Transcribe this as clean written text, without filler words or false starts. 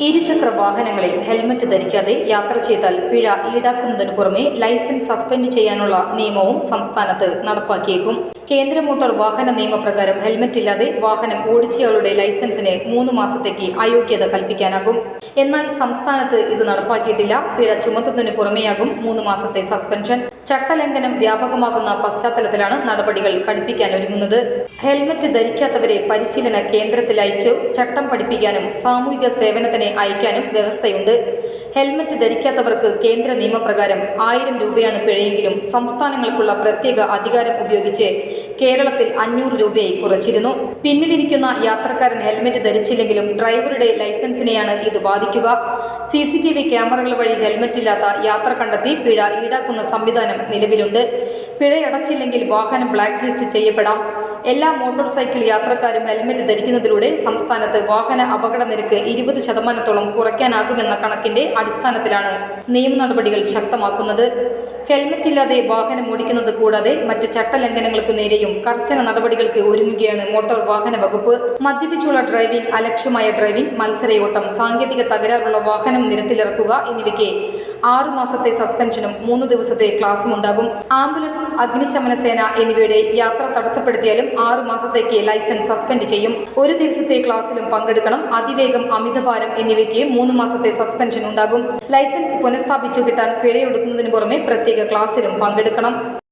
ഇരുചക്ര വാഹനങ്ങളിൽ ഹെൽമറ്റ് ധരിക്കാതെ യാത്ര ചെയ്താൽ പിഴ ഈടാക്കുന്നതിനു പുറമെ ലൈസൻസ് സസ്പെൻഡ് ചെയ്യാനുള്ള നിയമവും സംസ്ഥാനത്ത് നടപ്പാക്കിയേക്കും. കേന്ദ്ര മോട്ടോർ വാഹന നിയമപ്രകാരം ഹെൽമറ്റ് ഇല്ലാതെ വാഹനം ഓടിച്ചയാളുടെ ലൈസൻസിന് 3 മാസത്തേക്ക് അയോഗ്യത കൽപ്പിക്കാനാകും. എന്നാൽ സംസ്ഥാനത്ത് ഇത് നടപ്പാക്കിയിട്ടില്ല. പിഴ ചുമത്തുന്നതിന് പുറമെയാകും 3 മാസത്തെ സസ്പെൻഷൻ. ചട്ടലംഘനം വ്യാപകമാകുന്ന പശ്ചാത്തലത്തിലാണ് നടപടികൾ കടുപ്പിക്കാനൊരുങ്ങുന്നത്. ഹെൽമറ്റ് ധരിക്കാത്തവരെ പരിശീലന കേന്ദ്രത്തിൽ അയച്ചു ചട്ടം പഠിപ്പിക്കാനും സാമൂഹിക സേവനത്തിന് അയക്കാനും വ്യവസ്ഥയുണ്ട്. ഹെൽമറ്റ് ധരിക്കാത്തവർക്ക് കേന്ദ്ര നിയമപ്രകാരം 1000 രൂപയാണ് പിഴയെങ്കിലും സംസ്ഥാനങ്ങൾക്കുള്ള പ്രത്യേക അധികാരം ഉപയോഗിച്ച് കേരളത്തിൽ 500 രൂപയായി കുറച്ചിരുന്നു. പിന്നിലിരിക്കുന്ന യാത്രക്കാരൻ ഹെൽമറ്റ് ധരിച്ചില്ലെങ്കിലും ഡ്രൈവറുടെ ലൈസൻസിനെയാണ് ഇത് ബാധിക്കുക. CCTV ക്യാമറകൾ വഴി ഹെൽമറ്റ് ഇല്ലാത്ത യാത്ര കണ്ടെത്തി പിഴ ഈടാക്കുന്ന സംവിധാനം നിലവിലുണ്ട്. പിഴയടച്ചില്ലെങ്കിൽ വാഹനം ബ്ലാക്ക് ലിസ്റ്റ് ചെയ്യപ്പെടാം. എല്ലാ മോട്ടോർ സൈക്കിൾ യാത്രക്കാരും ഹെൽമറ്റ് ധരിക്കുന്നതിലൂടെ സംസ്ഥാനത്ത് വാഹന അപകട നിരക്ക് 20% കുറയ്ക്കാനാകുമെന്ന കണക്കിന്റെ അടിസ്ഥാനത്തിലാണ് നിയമ നടപടികൾ ശക്തമാക്കുന്നത്. ഹെൽമറ്റ് ഇല്ലാതെ വാഹനം ഓടിക്കുന്നത് കൂടാതെ മറ്റ് ചട്ടലംഘനങ്ങൾക്കു നേരെയും കർശന നടപടികൾക്ക് ഒരുങ്ങുകയാണ് മോട്ടോർ വാഹന വകുപ്പ്. മദ്യപിച്ചുള്ള ഡ്രൈവിംഗ്, അലക്ഷ്യമായ ഡ്രൈവിംഗ്, മത്സരയോട്ടം, സാങ്കേതിക തകരാറുള്ള വാഹനം നിരത്തിലിറക്കുക എന്നിവയ്ക്ക് 6 മാസത്തെ സസ്പെൻഷനും 3 ദിവസത്തെ ക്ലാസും ഉണ്ടാകും. ആംബുലൻസ്, അഗ്നിശമന സേന എന്നിവയുടെ യാത്ര തടസ്സപ്പെടുത്തിയാലും 6 മാസത്തേക്ക് ലൈസൻസ് സസ്പെൻഡ് ചെയ്യും. 1 ദിവസത്തെ ക്ലാസ്സിലും പങ്കെടുക്കണം. അതിവേഗം, അമിതഭാരം എന്നിവയ്ക്ക് 3 മാസത്തെ സസ്പെൻഷൻ ഉണ്ടാകും. ലൈസൻസ് പുനഃസ്ഥാപിച്ചു കിട്ടാൻ പിഴയൊടുക്കുന്നതിന് പുറമെ പ്രത്യേക ക്ലാസ്സിലും പങ്കെടുക്കണം.